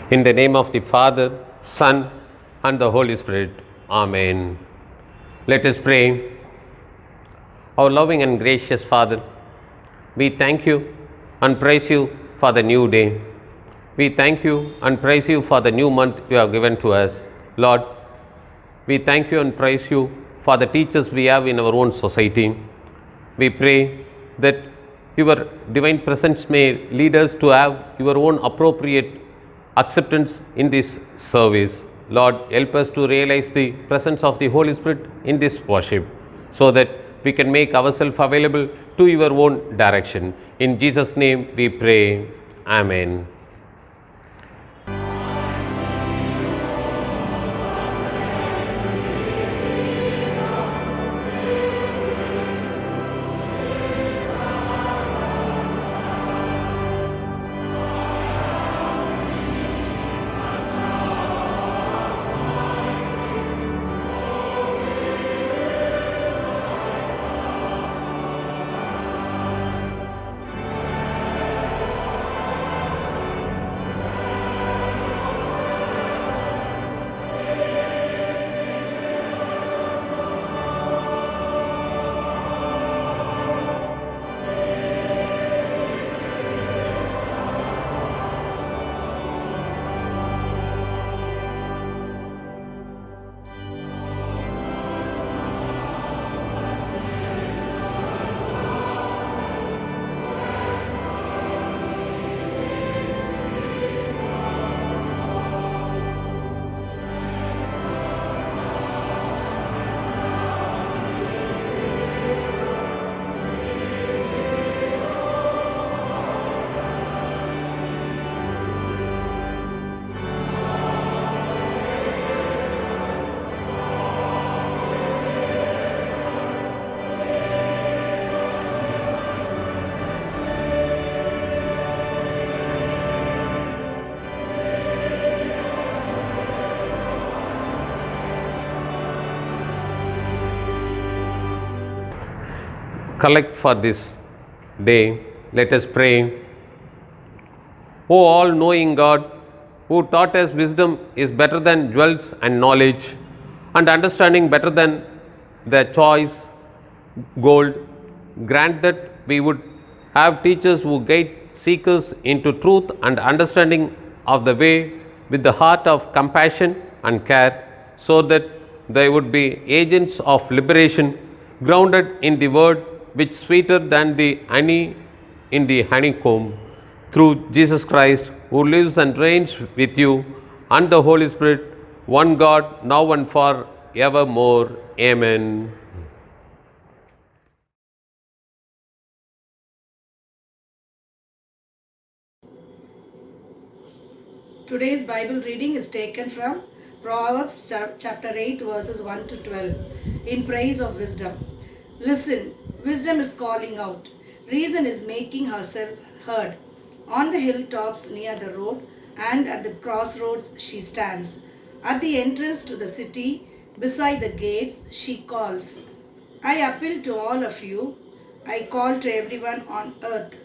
In the name of the Father, Son, and the Holy Spirit. Amen. Let us pray. Our loving and gracious Father, we thank you and praise you for the new day. We thank you and praise you for the new month you have given to us. Lord, we thank you and praise you for the teachers we have in our own society. We pray that your divine presence may lead us to have your own appropriate acceptance in this service. Lord, help us to realize the presence of the Holy Spirit in this worship so that we can make ourselves available to your own direction. In Jesus' name we pray. Amen. Collect for this day, let us pray. O all knowing God, who taught us wisdom is better than jewels and knowledge, and understanding better than the choice gold, grant that we would have teachers who guide seekers into truth and understanding of the way with the heart of compassion and care, so that they would be agents of liberation grounded in the word which sweeter than the honey in the honeycomb, through Jesus Christ, who lives and reigns with you and the Holy Spirit, one God, now and for evermore. Amen. Today's Bible reading is taken from Proverbs chapter 8 verses 1 to 12 in praise of wisdom. Listen, wisdom is calling out. Reason is making herself heard. On the hilltops near the road and at the crossroads she stands. At the entrance to the city, beside the gates, she calls. I appeal to all of you. I call to everyone on earth.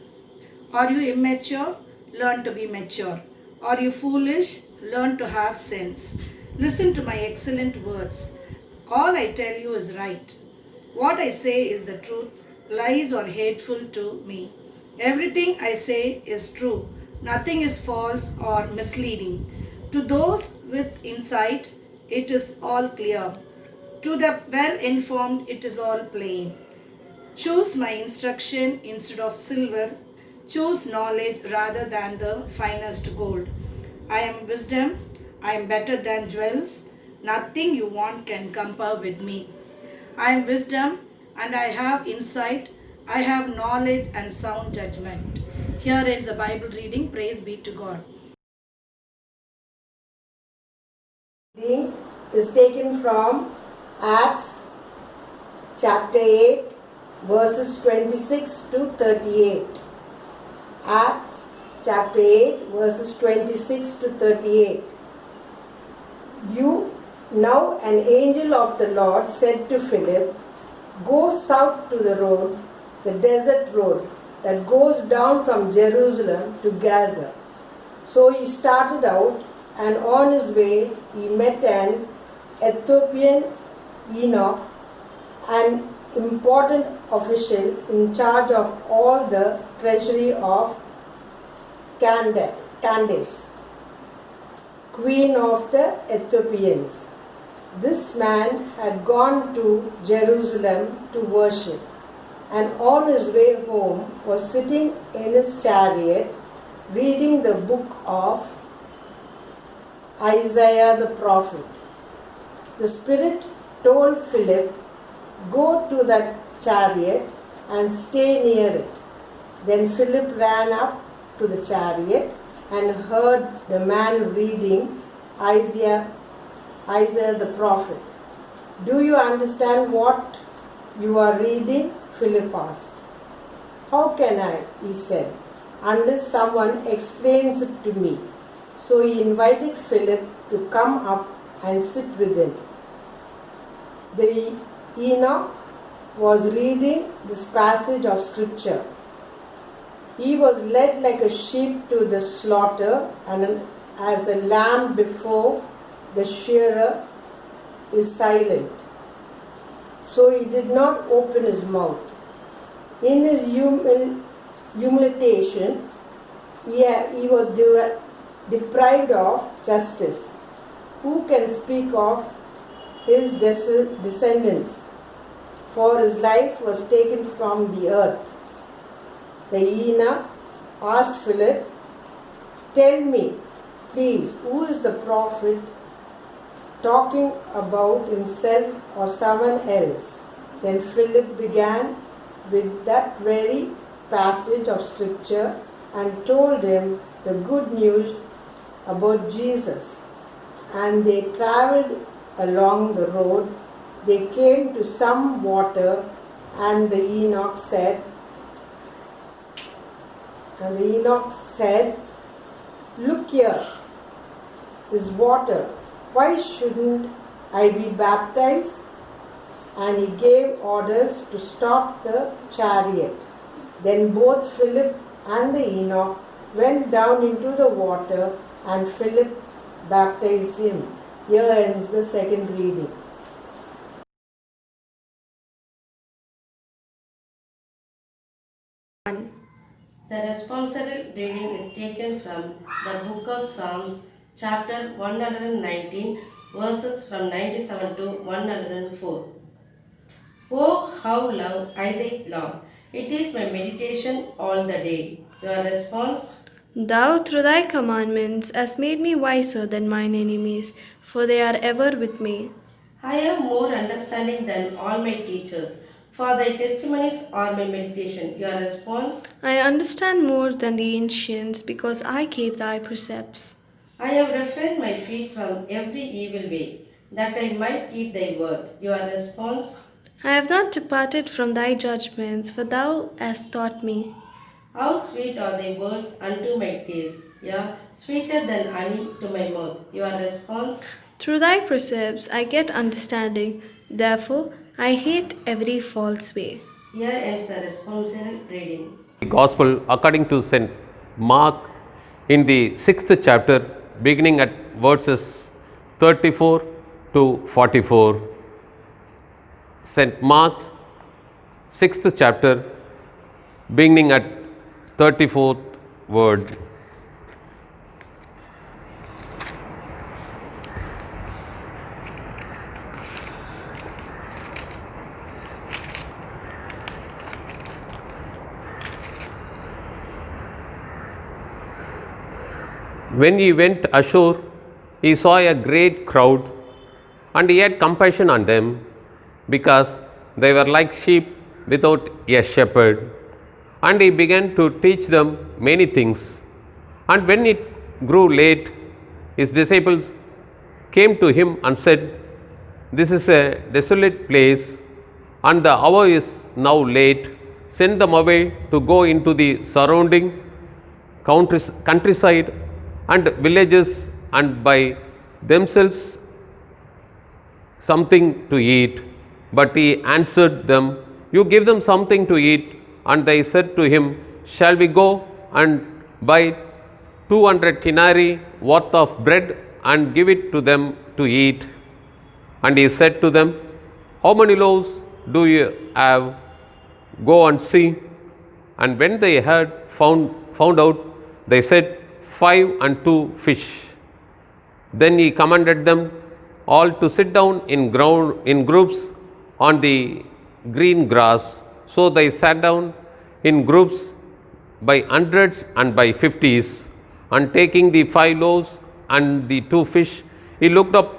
Are you immature? Learn to be mature. Are you foolish? Learn to have sense. Listen to my excellent words. All I tell you is right. What I say is the truth. Lies are hateful to me. Everything I say is true. Nothing is false or misleading. To those with insight, it is all clear. To the well informed, it is all plain. Choose my instruction instead of silver. Choose knowledge rather than the finest gold. I am wisdom. I am better than jewels. Nothing you want can compare with me. I am wisdom and I have insight. I have knowledge and sound judgment. Here ends the Bible reading. Praise be to God. Reading is taken from Acts chapter 8 verses 26 to 38. Acts chapter 8 verses 26 to 38. Now an angel of the Lord said to Philip, "Go south to the road, the desert road that goes down from Jerusalem to Gaza." So he started out and on his way he met an Ethiopian eunuch, an important official in charge of all the treasury of Candace, queen of the Ethiopians. This man had gone to Jerusalem to worship, and on his way home was sitting in his chariot reading the book of Isaiah the prophet. The Spirit told Philip, "Go to that chariot and stay near it." Then Philip ran up to the chariot and heard the man reading Isaiah the prophet. "Do you understand what you are reading?" Philip asked. "How can I," he said, "unless someone explains it to me?" So he invited Philip to come up and sit with him. The eunuch was reading this passage of scripture. He was led like a sheep to the slaughter, and as a lamb before the shearer is silent, so he did not open his mouth. In his humiliation, he was deprived of justice. Who can speak of his descendants? For his life was taken from the earth. The eunuch asked Philip, "Tell me, please, who is the prophet talking about himself or someone else?" Then Philip began with that very passage of scripture and told him the good news about Jesus. And they traveled along the road. They came to some water, and the eunuch said, "Look here, this water. Why shouldn't I be baptized?" And he gave orders to stop the chariot. Then both Philip and the eunuch went down into the water, and Philip baptized him. Here ends the second reading. The responsory reading is taken from the book of Psalms, chapter 119, verses from 97 to 104. Oh, how love I thy law! It is my meditation all the day. Your response? Thou through thy commandments hast made me wiser than mine enemies, for they are ever with me. I have more understanding than all my teachers, for thy testimonies are my meditation. Your response? I understand more than the ancients, because I keep thy precepts. I have refrained my feet from every evil way, that I might keep thy word. Your response? I have not departed from thy judgments, for thou hast taught me. How sweet are thy words unto my taste, yeah, sweeter than honey to my mouth. Your response? Through thy precepts I get understanding, therefore I hate every false way. Here ends the responsory reading. The Gospel according to St. Mark in the 6th chapter, beginning at verses 34 to 44. St. Mark's 6th chapter, beginning at 34th word. When he went ashore, he saw a great crowd, and he had compassion on them, because they were like sheep without a shepherd. And he began to teach them many things. And when it grew late, his disciples came to him and said, "This is a desolate place, and the hour is now late. Send them away to go into the surrounding countryside and villages, and buy themselves something to eat." But he answered them, "You give them something to eat." And they said to him, "Shall we go and buy 200 denarii worth of bread and give it to them to eat. And he said to them, how many loaves do you have? Go and see. And when they had found out, they said, 5 and 2 fish. Then he commanded them all to sit down in groups on the green grass. So they sat down in groups by hundreds and by 50s. And taking the 5 loaves and the 2 fish, he looked up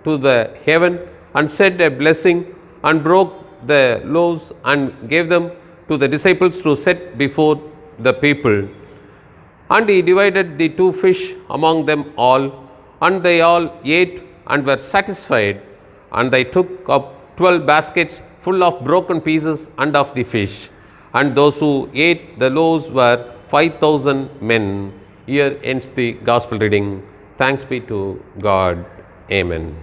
to the heaven and said a blessing and broke the loaves and gave them to the disciples to set before the people. And he divided the 2 fish among them all, and they all ate and were satisfied. And they took up 12 baskets full of broken pieces and of the fish. And those who ate the loaves were 5,000 men. Here ends the gospel reading. Thanks be to God. Amen.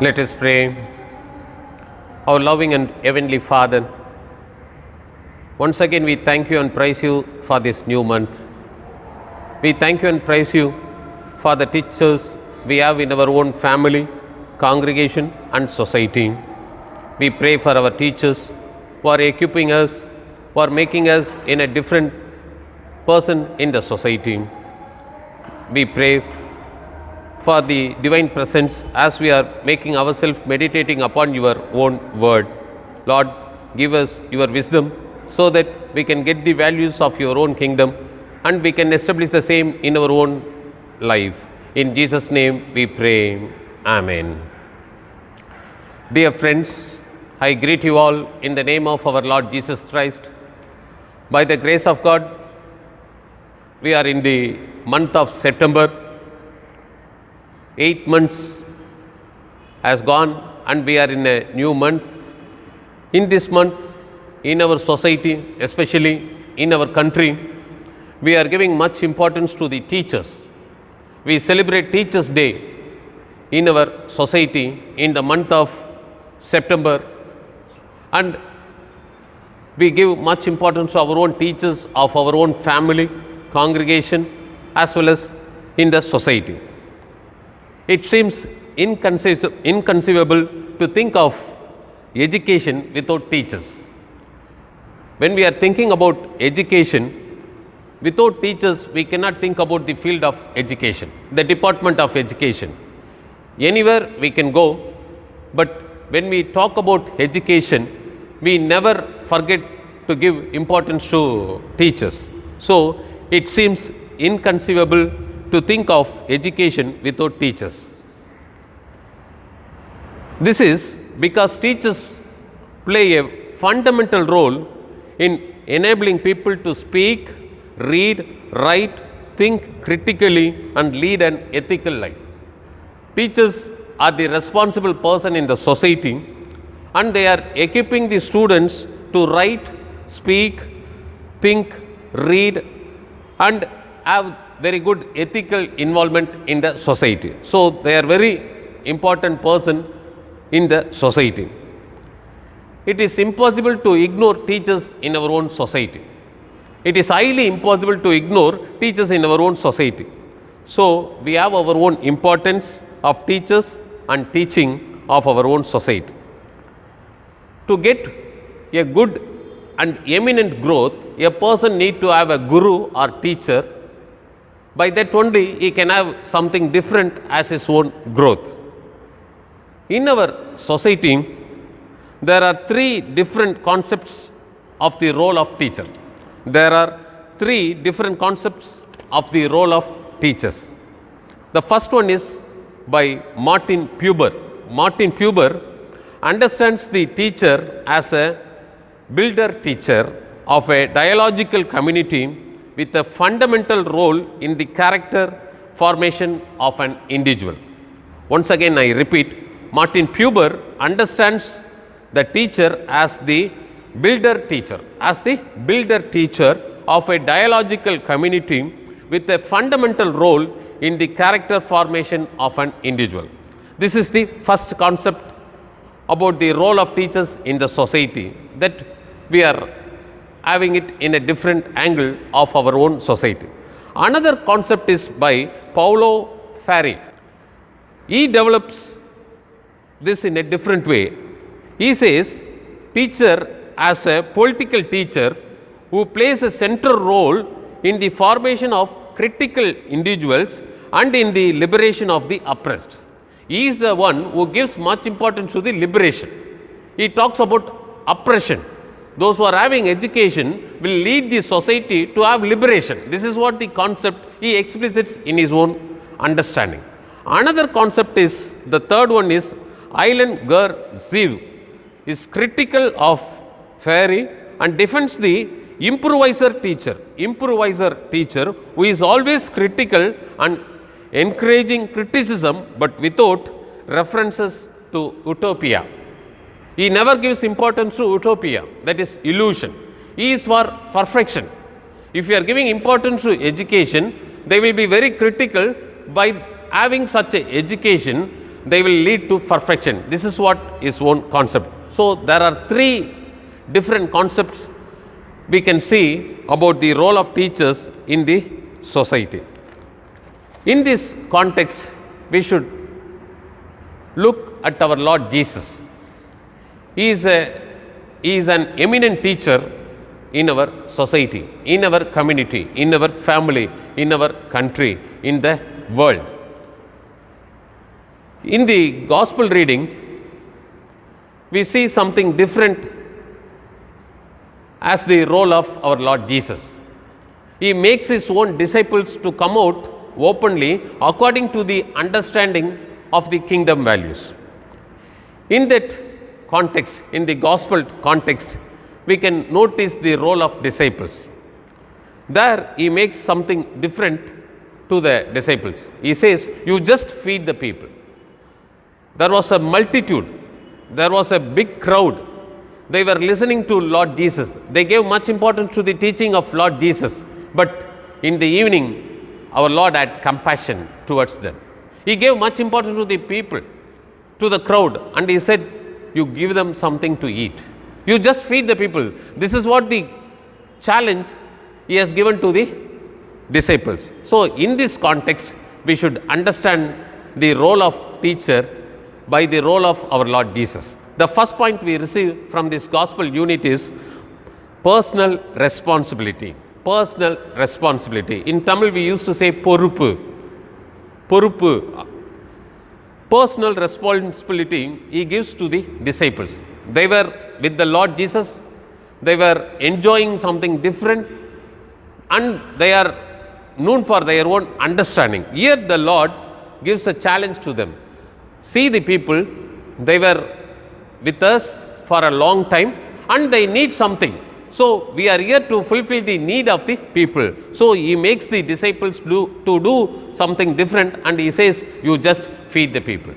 Let us pray. Our loving and heavenly Father, once again we thank you and praise you for this new month. We thank you and praise you for the teachers we have in our own family, congregation and society. We pray for our teachers who are equipping us, who are making us in a different person in the society. We pray for the divine presence as we are making ourselves meditating upon your own word. Lord, give us your wisdom so that we can get the values of your own kingdom and we can establish the same in our own life. In Jesus' name we pray. Amen. Dear friends, I greet you all in the name of our Lord Jesus Christ. By the grace of God, we are in the month of September. 8 months has gone and we are in a new month. In this month, in our society, especially in our country, we are giving much importance to the teachers. We celebrate Teachers' Day in our society in the month of September, and we give much importance to our own teachers of our own family, congregation, as well as in the society. It seems inconceivable to think of education without teachers. When we are thinking about education, without teachers, we cannot think about the field of education, the department of education. Anywhere we can go, but when we talk about education, we never forget to give importance to teachers. So, it seems inconceivable to think of education without teachers. This is because teachers play a fundamental role in enabling people to speak, read, write, think critically and lead an ethical life. Teachers are the responsible person in the society and they are equipping the students to write, speak, think, read and have very good ethical involvement in the society. So, they are very important person in the society. It is impossible to ignore teachers in our own society. It is highly impossible to ignore teachers in our own society. So, we have our own importance of teachers and teaching of our own society. To get a good and eminent growth, a person need to have a guru or teacher. By that only he can have something different as his own growth. In our society, there are 3 different concepts of the role of teacher. There are 3 different concepts of the role of teachers. The first one is by Martin Buber. Martin Buber understands the teacher as a builder teacher of a dialogical community with a fundamental role in the character formation of an individual. Once again, I repeat, Martin Buber understands the teacher as the builder teacher, of a dialogical community with a fundamental role in the character formation of an individual. This is the first concept about the role of teachers in the society, that we are having it in a different angle of our own society. Another concept is by Paulo Freire. He develops this in a different way. He says, teacher as a political teacher who plays a central role in the formation of critical individuals and in the liberation of the oppressed. He is the one who gives much importance to the liberation. He talks about oppression. Those who are having education will lead the society to have liberation. This is what the concept he explicits in his own understanding. Another concept is, the third one is, Alan Ziv is critical of Freire and defends the improviser teacher who is always critical and encouraging criticism but without references to utopia. He never gives importance to utopia, that is illusion. He is for perfection. If you are giving importance to education, they will be very critical. By having such a education, they will lead to perfection. This is what his own concept. So there are three different concepts we can see about the role of teachers in the society. In this context, we should look at our Lord Jesus. He is an eminent teacher in our society, in our community, in our family, in our country, in the world. In the gospel reading, we see something different as the role of our Lord Jesus. He makes his own disciples to come out openly according to the understanding of the kingdom values. In that context, in the gospel context, we can notice the role of disciples. There he makes something different to the disciples. He says, you just feed the people. There was a multitude, there was a big crowd. They were listening to Lord Jesus. They gave much importance to the teaching of Lord Jesus. But in the evening, our Lord had compassion towards them. He gave much importance to the people, to the crowd, and he said, you give them something to eat. You just feed the people. This is what the challenge he has given to the disciples. So in this context, we should understand the role of teacher by the role of our Lord Jesus. The first point we receive from this gospel unit is personal responsibility. Personal responsibility. In Tamil, we used to say poruppu. Poruppu. Personal responsibility he gives to the disciples. They were with the Lord Jesus. They were enjoying something different, and they are known for their own understanding. Here the Lord gives a challenge to them. See the people, they were with us for a long time and they need something. So we are here to fulfill the need of the people. So he makes the disciples to do something different, and he says, you just feed the people.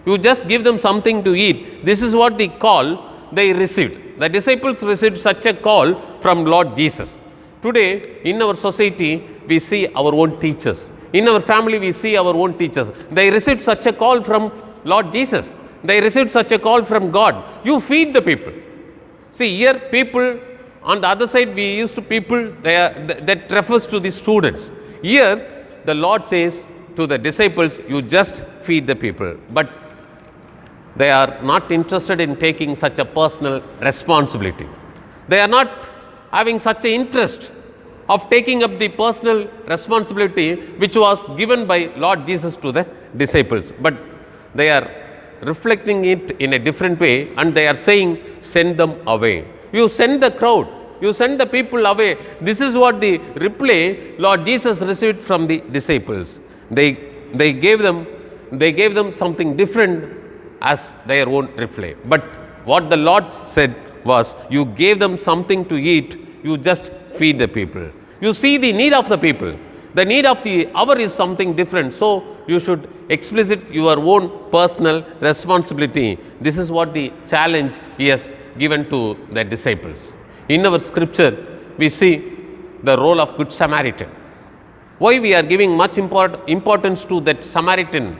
You just give them something to eat. This is what the call they received. The disciples received such a call from Lord Jesus. Today in our society, we see our own teachers. In our family, we see our own teachers. They received such a call from Lord Jesus. They received such a call from God. You feed the people. See, here people, on the other side, we used to people, that refers to the students. Here, the Lord says to the disciples, you just feed the people. But they are not interested in taking such a personal responsibility. They are not having such an interest of taking up the personal responsibility which was given by Lord Jesus to the disciples. But they are reflecting it in a different way, and they are saying, send them away. You send the crowd, you send the people away. This is what the reply Lord Jesus received from the disciples. They gave them something different as their own reply. But what the Lord said was, you gave them something to eat, you just feed the people. You see the need of the people. The need of the hour is something different. So you should explicit your own personal responsibility. This is what the challenge he has given to the disciples. In our scripture, we see the role of Good Samaritan. Why we are giving much importance to that Samaritan?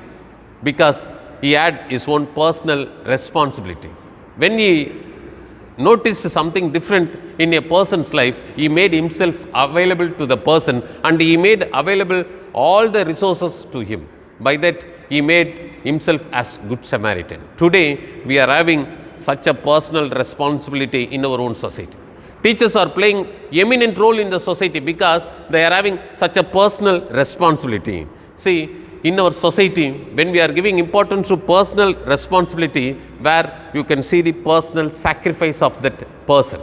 Because he had his own personal responsibility. When he noticed something different in a person's life, he made himself available to the person, and he made available all the resources to him. By that, he made himself as Good Samaritan. Today, we are having such a personal responsibility in our own society. Teachers are playing eminent role in the society because they are having such a personal responsibility. See, in our society, when we are giving importance to personal responsibility, where you can see the personal sacrifice of that person,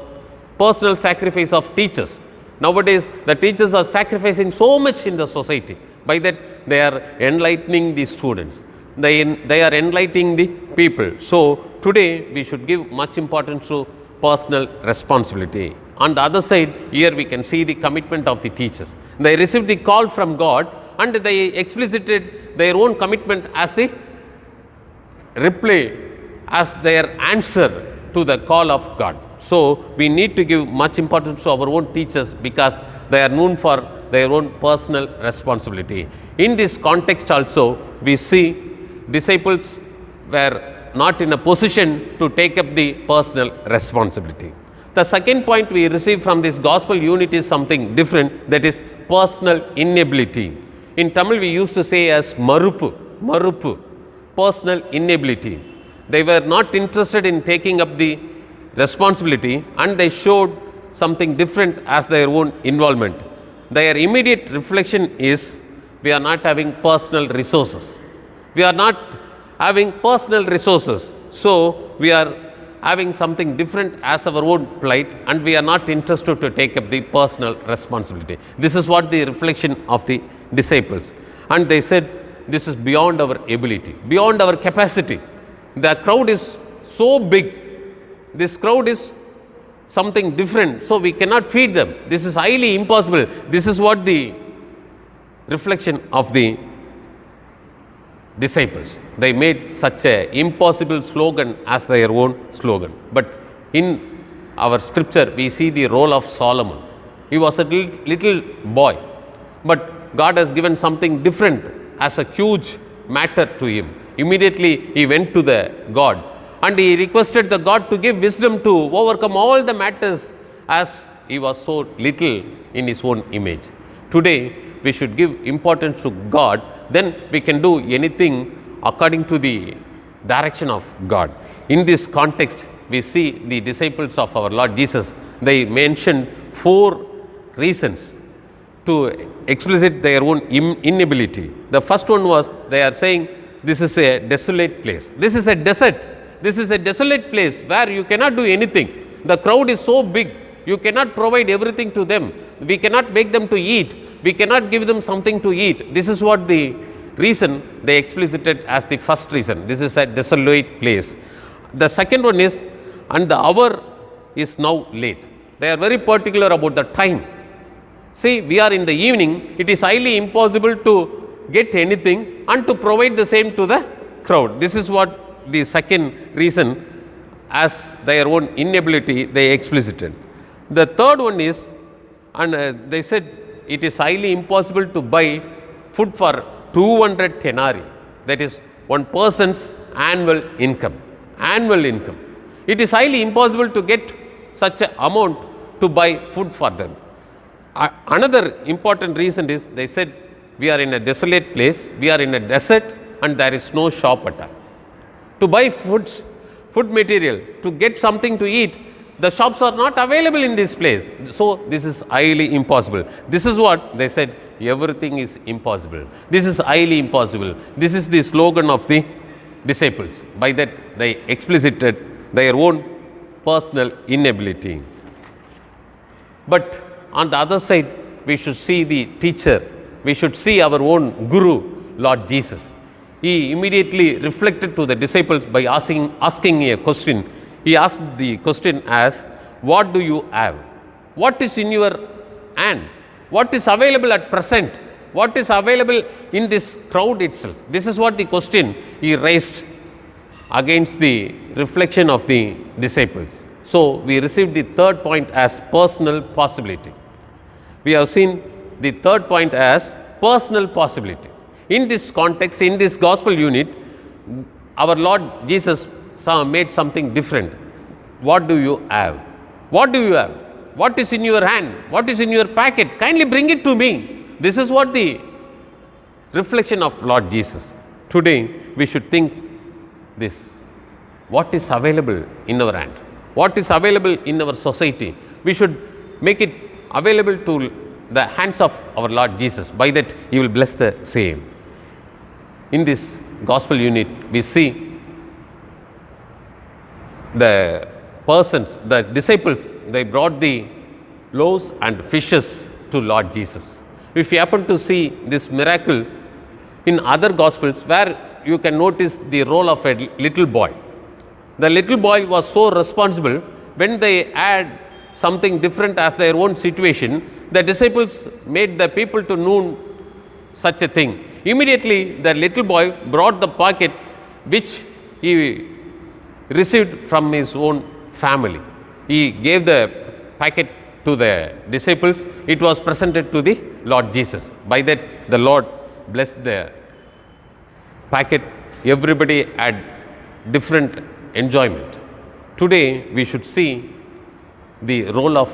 personal sacrifice of teachers. Nowadays, the teachers are sacrificing so much in the society. By that, they are enlightening the students. They are enlightening the people. So, today, we should give much importance to personal responsibility. On the other side, here we can see the commitment of the teachers. They received the call from God, and they explicited their own commitment as the reply, as their answer to the call of God. So, we need to give much importance to our own teachers because they are known for their own personal responsibility. In this context also, we see disciples were not in a position to take up the personal responsibility. The second point we receive from this gospel unit is something different, that is personal inability. In Tamil, we used to say as marupu, personal inability. They were not interested in taking up the responsibility, and they showed something different as their own involvement. Their immediate reflection is, we are not having personal resources. We are not having personal resources. So, we are having something different as our own plight, and we are not interested to take up the personal responsibility. This is what the reflection of the disciples. And they said, this is beyond our ability, beyond our capacity. The crowd is so big. This crowd is something different, so we cannot feed them. This is highly impossible. This is what the reflection of the disciples. They made such a impossible slogan as their own slogan. But in our scripture, we see the role of Solomon. He was a little boy, but God has given something different as a huge matter to him. Immediately, he went to the God, and he requested the God to give wisdom to overcome all the matters, as he was so little in his own image. Today, we should give importance to God, then we can do anything according to the direction of God. In this context, we see the disciples of our Lord Jesus. They mentioned 4 reasons to explicit their own inability. The first one was, they are saying, this is a desolate place. This is a desert. This is a desolate place where you cannot do anything. The crowd is so big, you cannot provide everything to them. We cannot make them to eat. We cannot give them something to eat. This is what the reason they explicited as the first reason. This is a desolate place. The second one is, and the hour is now late. They are very particular about the time. See, we are in the evening. It is highly impossible to get anything and to provide the same to the crowd. This is what the second reason, as their own inability, they explicited. The third one is, and they said it is highly impossible to buy food for 200 denarii, that is one person's annual income. Annual income. It is highly impossible to get such an amount to buy food for them. Another important reason is, they said, we are in a desolate place, we are in a desert, and there is no shop at all. To buy food material, to get something to eat, the shops are not available in this place. So, this is highly impossible. This is what they said, everything is impossible. This is highly impossible. This is the slogan of the disciples. By that, they explicited their own personal inability. But on the other side, we should see the teacher. We should see our own Guru, Lord Jesus. He immediately reflected to the disciples by asking a question. He asked the question as, what do you have? What is in your hand? What is available at present? What is available in this crowd itself? This is what the question he raised against the reflection of the disciples. So, we received the third point as personal possibility. We have seen the third point as personal possibility. In this context, in this gospel unit, our Lord Jesus made something different. What do you have? What do you have? What is in your hand? What is in your packet? Kindly bring it to me. This is what the reflection of Lord Jesus. Today, we should think this. What is available in our hand? What is available in our society? We should make it available to the hands of our Lord Jesus. By that, He will bless the same. In this gospel unit, we see the persons, the disciples, they brought the loaves and fishes to Lord Jesus. If you happen to see this miracle in other gospels, where you can notice the role of a little boy. The little boy was so responsible. When they had something different as their own situation, the disciples made the people to know such a thing. Immediately, the little boy brought the packet which he received from his own family. He gave the packet to the disciples. It was presented to the Lord Jesus. By that, the Lord blessed the packet. Everybody had different enjoyment. Today, we should see the role of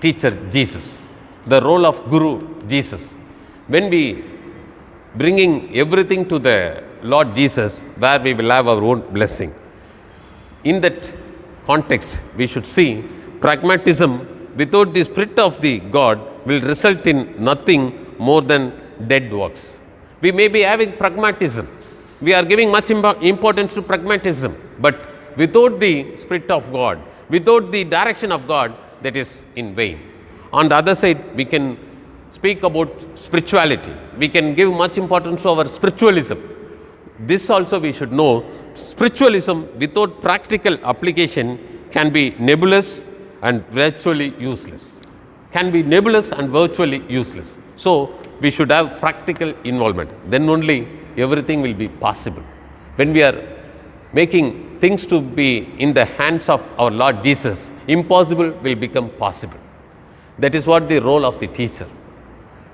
teacher Jesus, the role of Guru Jesus. When we bringing everything to the Lord Jesus, where we will have our own blessing. In that context, we should see pragmatism without the Spirit of the God will result in nothing more than dead works. We may be having pragmatism. We are giving much importance to pragmatism, but without the Spirit of God, without the direction of God, that is in vain. On the other side, we can speak about spirituality. We can give much importance to our spiritualism. This also we should know. Spiritualism without practical application can be nebulous and virtually useless. Can be nebulous and virtually useless. So, we should have practical involvement. Then only everything will be possible. When we are making things to be in the hands of our Lord Jesus, impossible will become possible. That is what the role of the teacher.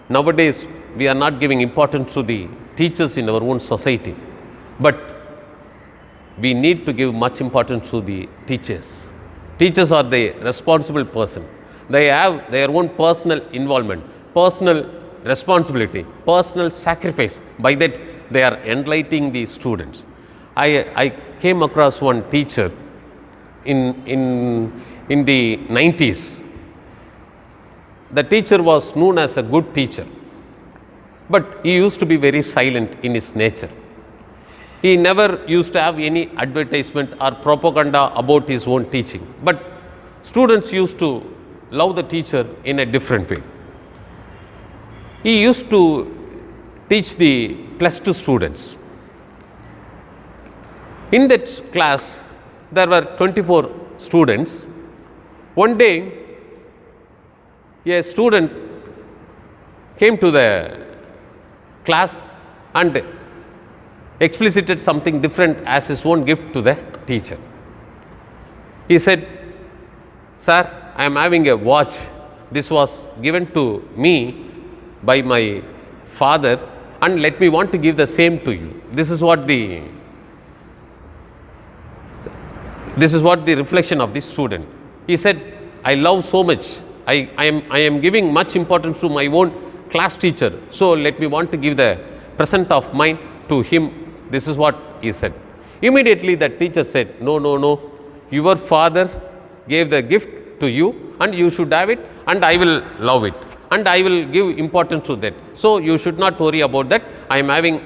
Nowadays, we are not giving importance to the teachers in our own society, but we need to give much importance to the teachers. Teachers are the responsible person. They have their own personal involvement, personal responsibility, personal sacrifice. By that, they are enlightening the students. I came across one teacher in the 90s. The teacher was known as a good teacher, but he used to be very silent in his nature. He never used to have any advertisement or propaganda about his own teaching, but students used to love the teacher in a different way. He used to teach the +2 students. In that class, there were 24 students. One day, a student came to the class and explicited something different as his own gift to the teacher. He said, "Sir, I am having a watch. This was given to me by my father, and let me want to give the same to you." This is what the reflection of the student. He said, "I love so much. I am giving much importance to my own class teacher. So let me want to give the present of mine to him." This is what he said. Immediately the teacher said, "No, no, no. Your father gave the gift to you and you should have it, and I will love it, and I will give importance to that. So you should not worry about that. I am having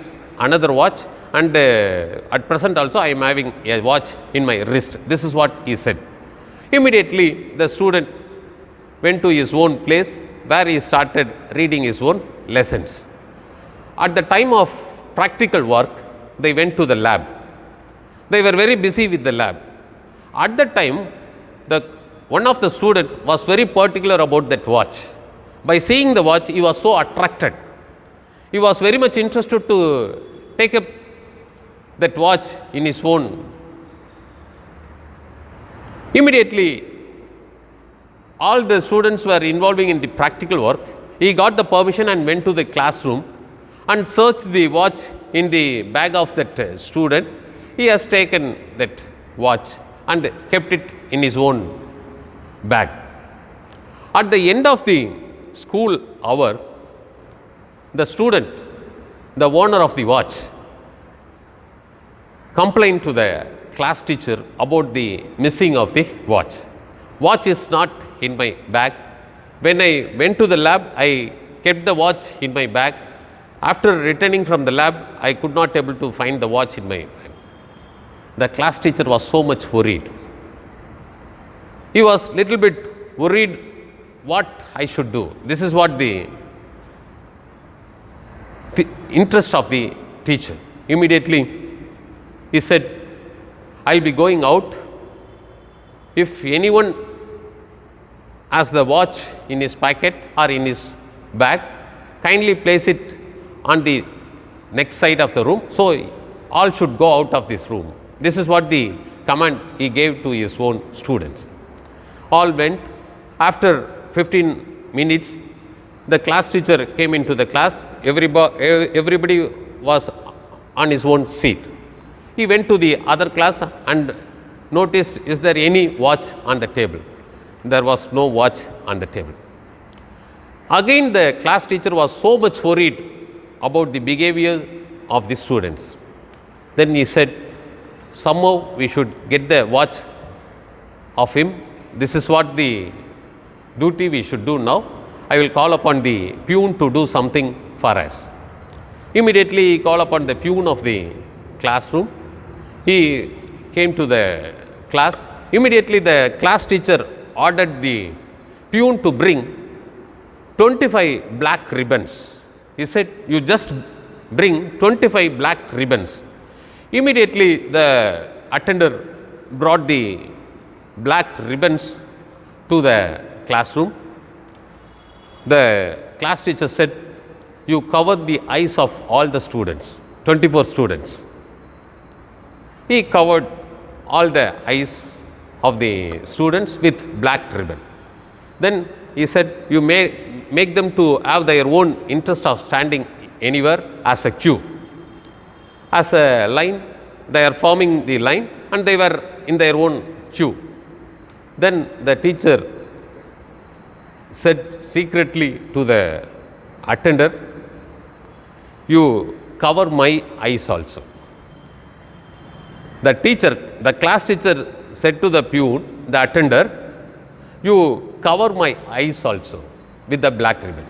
another watch, and at present also I am having a watch in my wrist." This is what he said. Immediately the student went to his own place where he started reading his own lessons. At the time of practical work, they went to the lab. They were very busy with the lab. At that time, one of the students was very particular about that watch. By seeing the watch, he was so attracted. He was very much interested to take up that watch in his own. Immediately, all the students were involving in the practical work. He got the permission and went to the classroom and searched the watch in the bag of that student. He has taken that watch and kept it in his own bag. At the end of the school hour, the student, the owner of the watch, complained to the class teacher about the missing of the watch. Watch is not in my bag. When I went to the lab, I kept the watch in my bag. After returning from the lab, I could not able to find the watch in my bag. The class teacher was so much worried. He was little bit worried what I should do. This is what the interest of the teacher. Immediately, he said, I'll be going out. If anyone has the watch in his pocket or in his bag, kindly place it on the next side of the room. So, all should go out of this room. This is what the command he gave to his own students. All went. After 15 minutes, the class teacher came into the class. Everybody was on his own seat. He went to the other class and noticed, is there any watch on the table? There was no watch on the table. Again, the class teacher was so much worried about the behavior of the students. Then he said, somehow we should get the watch of him. This is what the duty we should do now. I will call upon the peon to do something for us. Immediately he called upon the peon of the classroom. He came to the class. Immediately the class teacher ordered the peon to bring 25 black ribbons. He said, you just bring 25 black ribbons. Immediately the attender brought the black ribbons to the classroom. The class teacher said, you covered the eyes of all the students, 24 students. He covered all the eyes of the students with black ribbon. Then he said, you may make them to have their own interest of standing anywhere as a queue. As a line, they are forming the line and they were in their own queue. Then the teacher said secretly to the attender, you cover my eyes also. The class teacher said to the peon, the attender, you cover my eyes also with the black ribbon.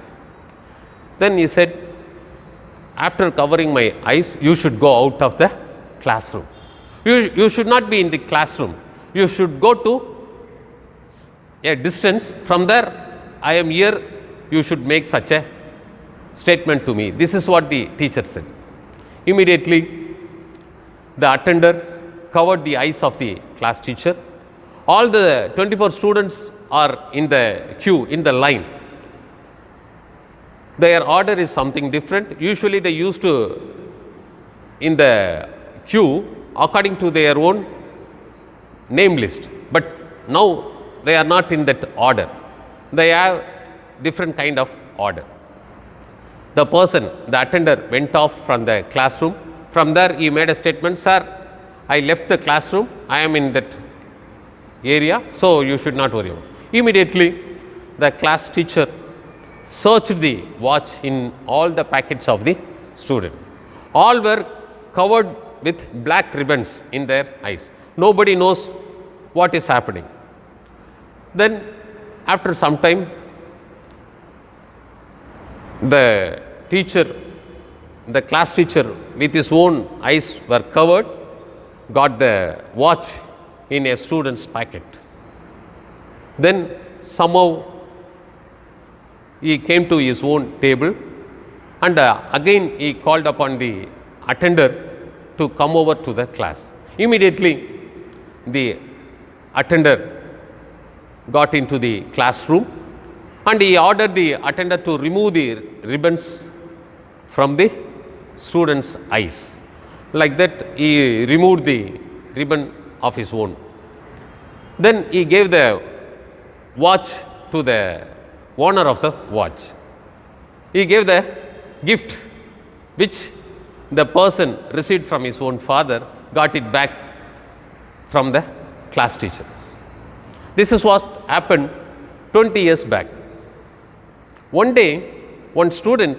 Then he said, after covering my eyes, you should go out of the classroom. You should not be in the classroom. You should go to a distance. From there, I am here, you should make such a statement to me. This is what the teacher said. Immediately, the attender covered the eyes of the class teacher. All the 24 students are in the queue, in the line. Their order is something different. Usually they used to in the queue according to their own name list. But now they are not in that order. They have different kind of order. The person, the attender went off from the classroom. From there he made a statement, sir, I left the classroom, I am in that area, so you should not worry about it. Immediately the class teacher searched the watch in all the packets of the student. All were covered with black ribbons in their eyes. Nobody knows what is happening. Then after some time, the class teacher with his own eyes were covered, got the watch in a student's pocket. Then somehow he came to his own table and again he called upon the attender to come over to the class. Immediately the attender got into the classroom and he ordered the attender to remove the ribbons from the student's eyes. Like that, he removed the ribbon of his own. Then he gave the watch to the owner of the watch. He gave the gift which the person received from his own father, got it back from the class teacher. This is what happened 20 years back. One day, one student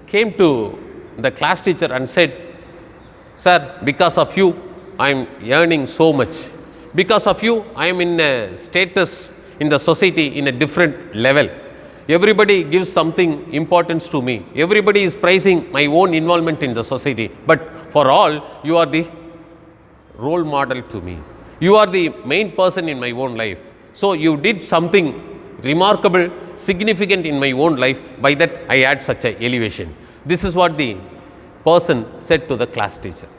came to the class teacher and said, "Sir, because of you, I am earning so much. Because of you, I am in a status in the society in a different level. Everybody gives something importance to me. Everybody is praising my own involvement in the society. But for all, you are the role model to me. You are the main person in my own life. So you did something remarkable, significant in my own life. By that, I had such an elevation." This is what the person said to the class teacher.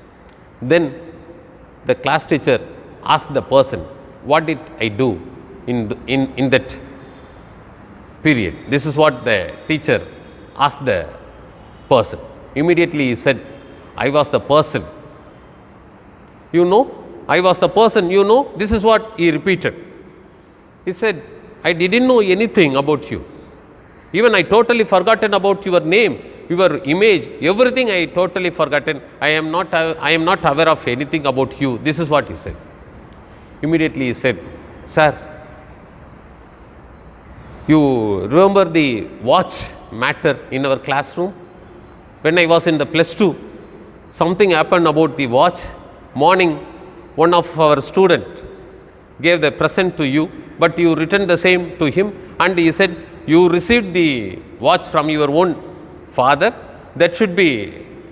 Then the class teacher asked the person, "What did I do in that period?" This is what the teacher asked the person. Immediately he said, "I was the person. You know, I was the person, you know." This is what he repeated. He said, "I didn't know anything about you. Even I totally forgotten about your name, your image, everything I totally forgotten. I am not aware of anything about you." This is what he said. Immediately he said, "Sir, you remember the watch matter in our classroom? When I was in the +2, something happened about the watch. Morning, one of our student gave the present to you, but you returned the same to him, and he said, you received the watch from your own father. That should be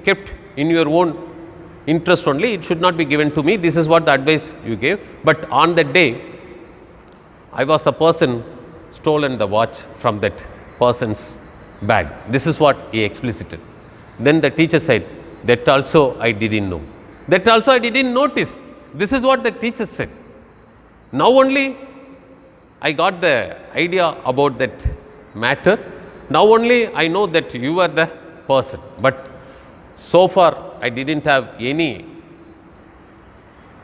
kept in your own interest only. It should not be given to me. This is what the advice you gave. But on that day, I was the person stolen the watch from that person's bag." This is what he explicited. Then the teacher said, "That also I didn't know. That also I didn't notice." This is what the teacher said. Now only I got the idea about that matter. Now only I know that you are the person. But so far I didn't have any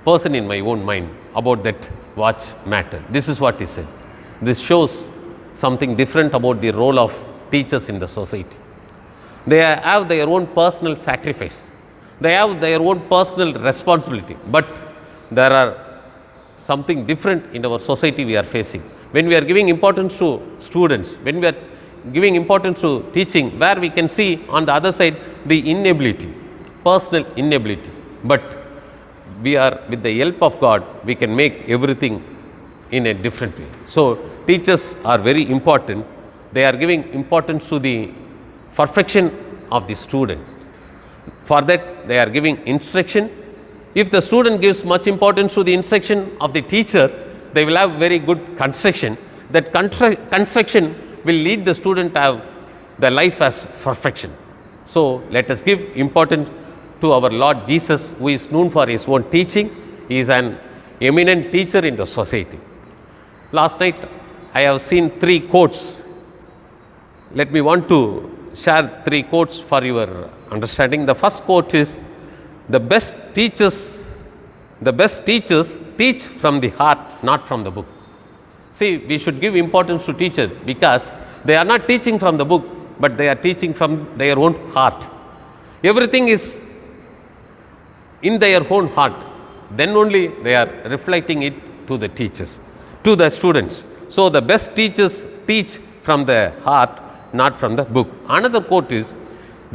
person in my own mind about that watch matter. This is what he said. This shows something different about the role of teachers in the society. They have their own personal sacrifice. They have their own personal responsibility. But there are something different in our society we are facing. When we are giving importance to students, when we are giving importance to teaching, where we can see on the other side the inability, personal inability. But we are, with the help of God, we can make everything in a different way. So teachers are very important. They are giving importance to the perfection of the student. For that, they are giving instruction. If the student gives much importance to the instruction of the teacher, they will have very good construction. That construction will lead the student to have the life as perfection. So let us give importance to our Lord Jesus, who is known for his own teaching. He is an eminent teacher in the society. Last night I have seen 3 quotes. Let me want to share 3 quotes for your understanding. The first quote is, the best teachers teach from the heart, not from the book." See, we should give importance to teachers because they are not teaching from the book, but they are teaching from their own heart. Everything is in their own heart. Then only they are reflecting it to the teachers, to the students. So the best teachers teach from the heart, not from the book. Another quote is,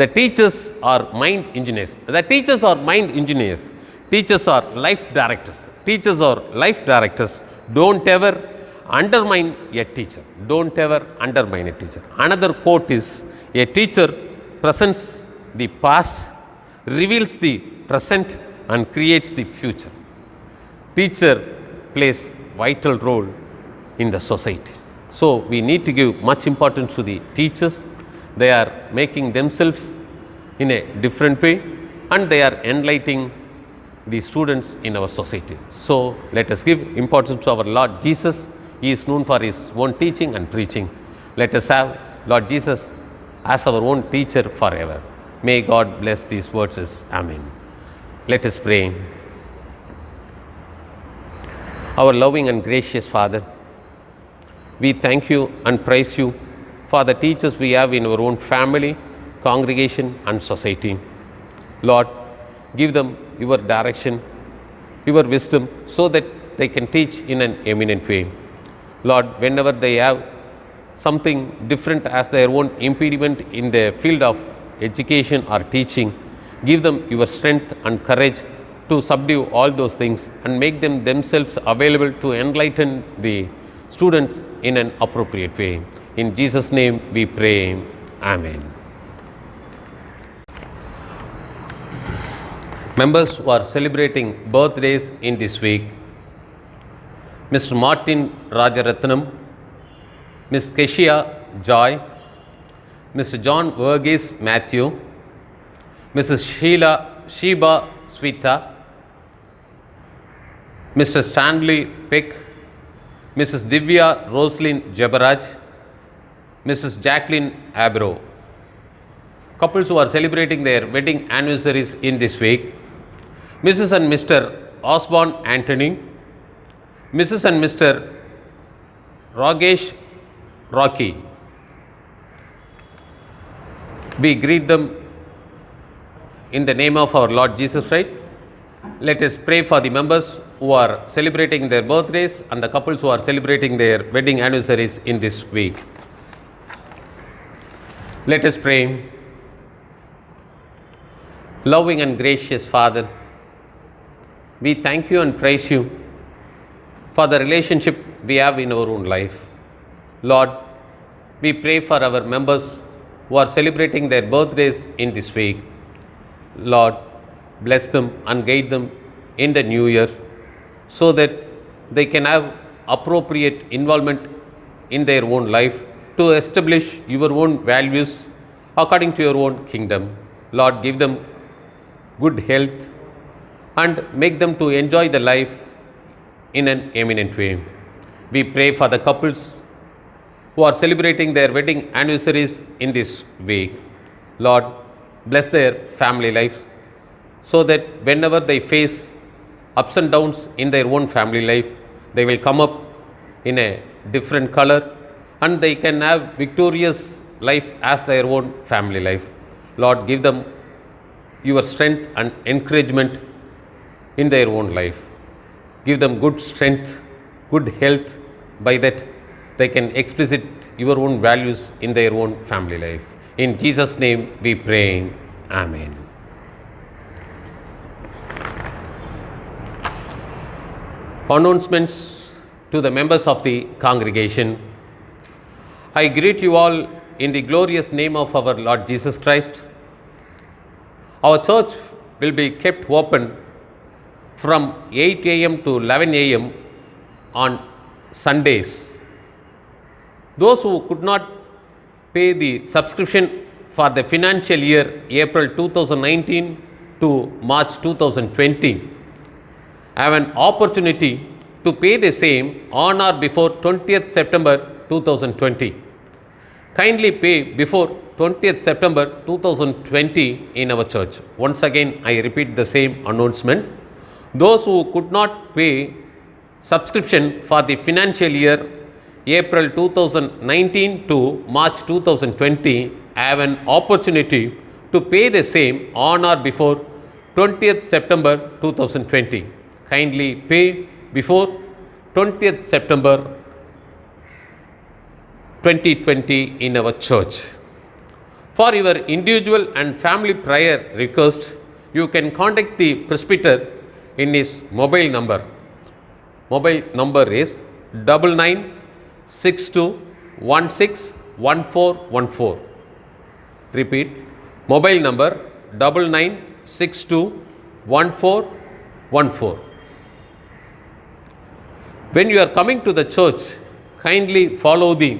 the teachers are mind engineers. The teachers are mind engineers. Teachers are life directors. Teachers are life directors. Don't ever undermine a teacher. Don't ever undermine a teacher. Another quote is, a teacher presents the past, reveals the present, and creates the future. Teacher plays vital role in the society. So we need to give much importance to the teachers. They are making themselves in a different way, and they are enlightening the students in our society. So let us give importance to our Lord Jesus. He is known for his own teaching and preaching. Let us have Lord Jesus as our own teacher forever. May God bless these verses. Amen. Let us pray. Our loving and gracious Father, we thank you and praise you for the teachers we have in our own family, congregation and society. Lord, give them your direction, your wisdom, so that they can teach in an eminent way. Lord, whenever they have something different as their own impediment in the field of education or teaching, give them your strength and courage to subdue all those things and make them themselves available to enlighten the students in an appropriate way. In Jesus' name we pray. Amen. Members who are celebrating birthdays in this week: Mr. Martin Rajaratnam, Ms. Keshia Joy, Mr. John Verghese Matthew, Mrs. Sheba Swita, Mr. Stanley Pick, Mrs. Divya Roslyn Jabaraj, Mrs. Jacqueline Abro. Couples who are celebrating their wedding anniversaries in this week: Mrs. and Mr. Osborne Anthony, Mrs. and Mr. Ragesh Rocky. We greet them in the name of our Lord Jesus Christ. Let us pray for the members who are celebrating their birthdays and the couples who are celebrating their wedding anniversaries in this week. Let us pray. Loving and gracious Father, we thank you and praise you for the relationship we have in our own life. Lord, we pray for our members who are celebrating their birthdays in this week. Lord, bless them and guide them in the new year so that they can have appropriate involvement in their own life to establish your own values according to your own kingdom. Lord, give them good health and make them to enjoy the life in an eminent way. We pray for the couples who are celebrating their wedding anniversaries in this week. Lord, bless their family life so that whenever they face ups and downs in their own family life, they will come up in a different color and they can have victorious life as their own family life. Lord, give them your strength and encouragement in their own life. Give them good strength, good health, by that they can explicit your own values in their own family life. In Jesus' name we pray. Amen. Announcements to the members of the congregation. I greet you all in the glorious name of our Lord Jesus Christ. Our church will be kept open from 8 a.m. to 11 a.m. on Sundays. Those who could not pay the subscription for the financial year April 2019 to March 2020 have an opportunity to pay the same on or before 20th September 2020. Kindly pay before 20th September 2020 in our church. Once again, I repeat the same announcement. Those who could not pay subscription for the financial year April 2019 to March 2020 have an opportunity to pay the same on or before 20th September 2020. Kindly pay before 20th September 2020 in our church. For your individual and family prayer request, you can contact the presbyter in his mobile number. Mobile number is 9962161414. Repeat, mobile number 99621414. When you are coming to the church, kindly follow the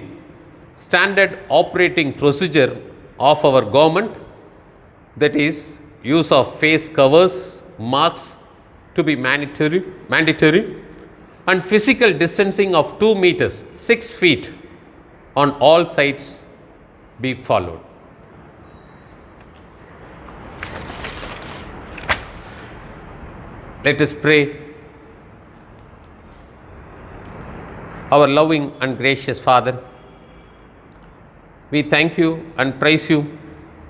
standard operating procedure of our government, that is, use of face covers, masks to be mandatory, and physical distancing of 2 meters, 6 feet on all sides be followed. Let us pray. Our loving and gracious Father, we thank you and praise you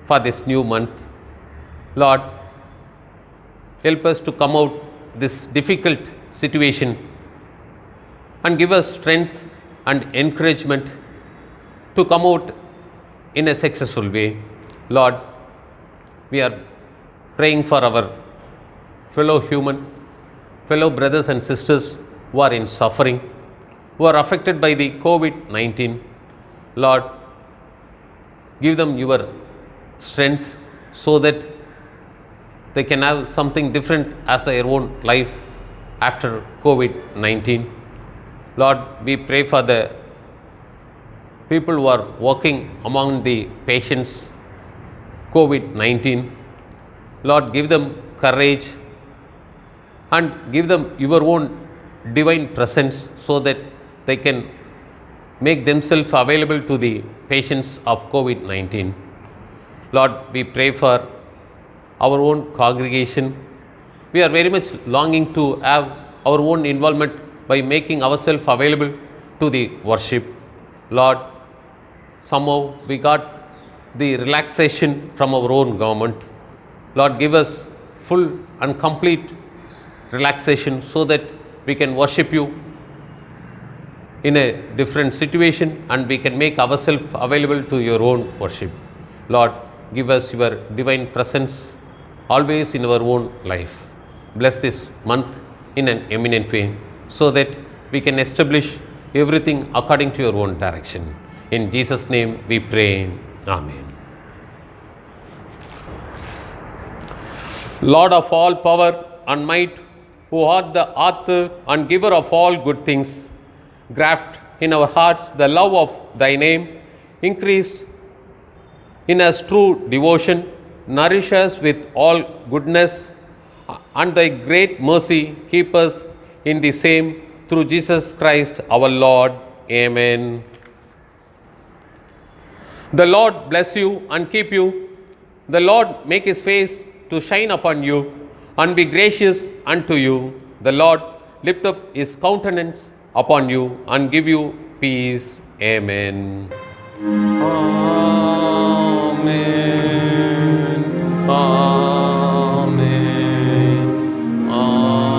for this new month. Lord, help us to come out this difficult situation and give us strength and encouragement to come out in a successful way. Lord, we are praying for our fellow brothers and sisters who are in suffering, who are affected by the COVID-19. Lord, give them your strength so that they can have something different as their own life after COVID-19. Lord, we pray for the people who are working among the patients COVID-19. Lord, give them courage and give them your own divine presence so that they can make themselves available to the patients of COVID-19. Lord, we pray for our own congregation. We are very much longing to have our own involvement by making ourselves available to the worship. Lord, somehow we got the relaxation from our own government. Lord, give us full and complete relaxation so that we can worship you in a different situation and we can make ourselves available to your own worship. Lord, give us your divine presence always in our own life. Bless this month in an eminent way so that we can establish everything according to your own direction. In Jesus' name we pray. Amen. Lord of all power and might, who art the author and giver of all good things, graft in our hearts the love of thy name, increase in us true devotion, nourish us with all goodness, and thy great mercy keep us in the same through Jesus Christ our Lord. Amen. The Lord bless you and keep you. The Lord make his face to shine upon you and be gracious unto you. The Lord lift up his countenance upon you and give you peace. Amen. Amen. Amen. Amen.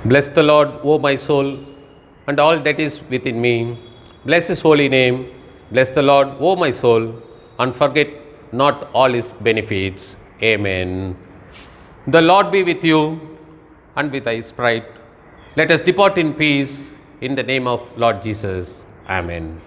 Bless the Lord, O my soul, and all that is within me. Bless his holy name. Bless the Lord, O my soul, and forget not all his benefits. Amen. The Lord be with you and with thy spirit. Let us depart in peace in the name of Lord Jesus. Amen.